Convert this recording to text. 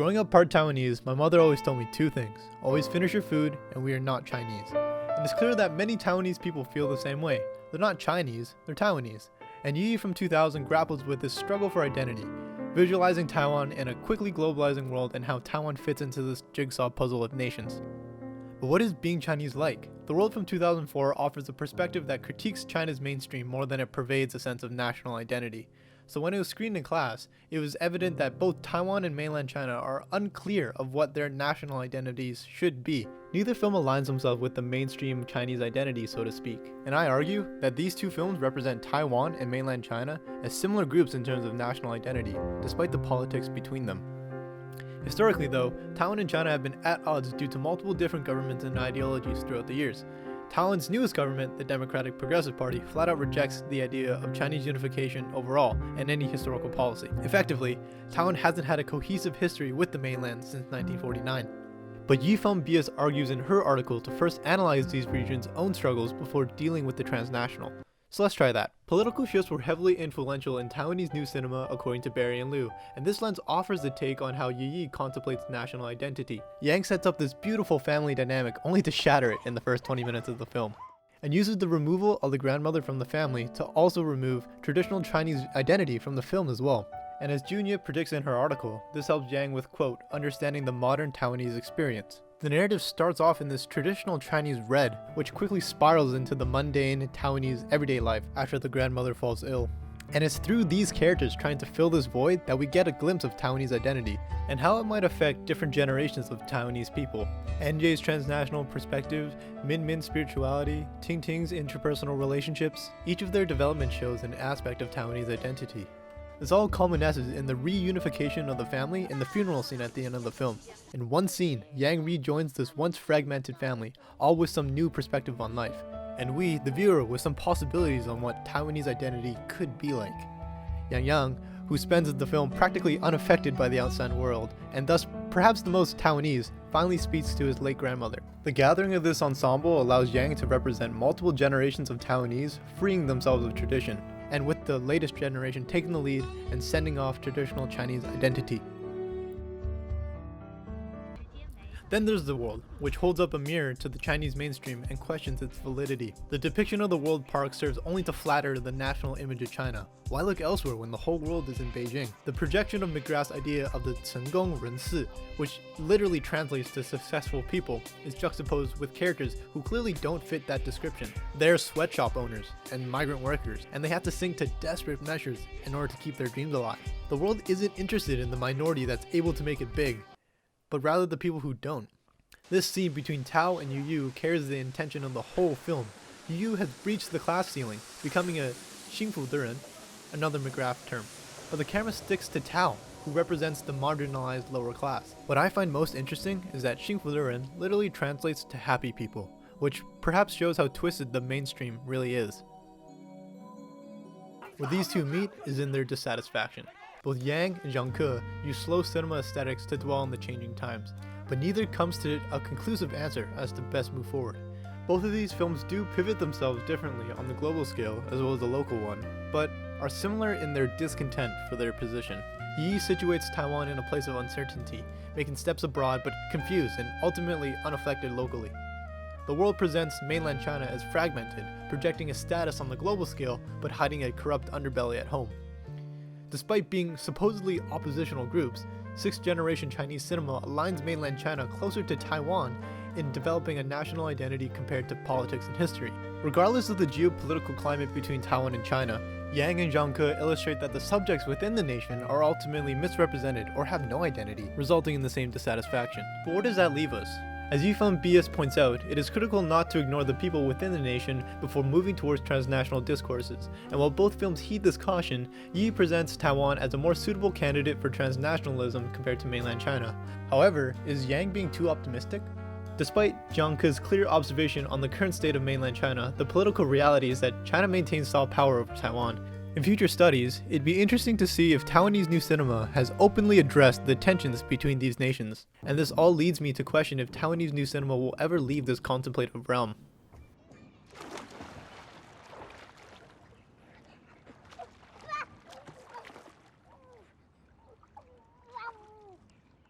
Growing up part Taiwanese, my mother always told me two things. Always finish your food, and we are not Chinese. And it's clear that many Taiwanese people feel the same way. They're not Chinese, they're Taiwanese. And Yi from 2000 grapples with this struggle for identity, visualizing Taiwan in a quickly globalizing world and how Taiwan fits into this jigsaw puzzle of nations. But what is being Chinese like? The World from 2004 offers a perspective that critiques China's mainstream more than it pervades a sense of national identity. So when it was screened in class, it was evident that both Taiwan and mainland China are unclear of what their national identities should be. Neither film aligns themselves with the mainstream Chinese identity, so to speak. And I argue that these two films represent Taiwan and mainland China as similar groups in terms of national identity, despite the politics between them. Historically though, Taiwan and China have been at odds due to multiple different governments and ideologies throughout the years. Taiwan's newest government, the Democratic Progressive Party, flat out rejects the idea of Chinese unification overall and any historical policy. Effectively, Taiwan hasn't had a cohesive history with the mainland since 1949. But Yifeng Bias argues in her article to first analyze these regions' own struggles before dealing with the transnational. So let's try that. Political shifts were heavily influential in Taiwanese new cinema according to Barry and Liu, and this lens offers a take on how Yi contemplates national identity. Yang sets up this beautiful family dynamic only to shatter it in the first 20 minutes of the film, and uses the removal of the grandmother from the family to also remove traditional Chinese identity from the film as well. And as Junya predicts in her article, this helps Yang with, quote, understanding the modern Taiwanese experience. The narrative starts off in this traditional Chinese red, which quickly spirals into the mundane Taiwanese everyday life after the grandmother falls ill. And it's through these characters trying to fill this void that we get a glimpse of Taiwanese identity, and how it might affect different generations of Taiwanese people. NJ's transnational perspective, Min Min's spirituality, Ting Ting's interpersonal relationships, each of their development shows an aspect of Taiwanese identity. This all culminates in the reunification of the family in the funeral scene at the end of the film. In one scene, Yang rejoins this once fragmented family, all with some new perspective on life, and we, the viewer, with some possibilities on what Taiwanese identity could be like. Yang, who spends the film practically unaffected by the outside world, and thus perhaps the most Taiwanese, finally speaks to his late grandmother. The gathering of this ensemble allows Yang to represent multiple generations of Taiwanese, freeing themselves of tradition, and with the latest generation taking the lead and sending off traditional Chinese identity. Then there's the world, which holds up a mirror to the Chinese mainstream and questions its validity. The depiction of the world park serves only to flatter the national image of China. Why look elsewhere when the whole world is in Beijing? The projection of McGrath's idea of the 成功人士, which literally translates to successful people, is juxtaposed with characters who clearly don't fit that description. They're sweatshop owners and migrant workers, and they have to sink to desperate measures in order to keep their dreams alive. The world isn't interested in the minority that's able to make it big, but rather the people who don't. This scene between Tao and Yu carries the intention of the whole film. Yu has breached the class ceiling, becoming a 幸福的人, another McGrath term. But the camera sticks to Tao, who represents the marginalized lower class. What I find most interesting is that 幸福的人 literally translates to happy people, which perhaps shows how twisted the mainstream really is. Where these two meet is in their dissatisfaction. Both Yang and Zhang use slow cinema aesthetics to dwell on the changing times, but neither comes to a conclusive answer as to best move forward. Both of these films do pivot themselves differently on the global scale as well as the local one, but are similar in their discontent for their position. Yi situates Taiwan in a place of uncertainty, making steps abroad but confused and ultimately unaffected locally. The world presents mainland China as fragmented, projecting a status on the global scale but hiding a corrupt underbelly at home. Despite being supposedly oppositional groups, sixth-generation Chinese cinema aligns mainland China closer to Taiwan in developing a national identity compared to politics and history. Regardless of the geopolitical climate between Taiwan and China, Yang and Zhang illustrate that the subjects within the nation are ultimately misrepresented or have no identity, resulting in the same dissatisfaction. But where does that leave us? As Yifeng Bias points out, it is critical not to ignore the people within the nation before moving towards transnational discourses, and while both films heed this caution, Yi presents Taiwan as a more suitable candidate for transnationalism compared to mainland China. However, is Yang being too optimistic? Despite Zhangke's clear observation on the current state of mainland China, the political reality is that China maintains soft power over Taiwan. In future studies, it'd be interesting to see if Taiwanese new cinema has openly addressed the tensions between these nations, and this all leads me to question if Taiwanese new cinema will ever leave this contemplative realm.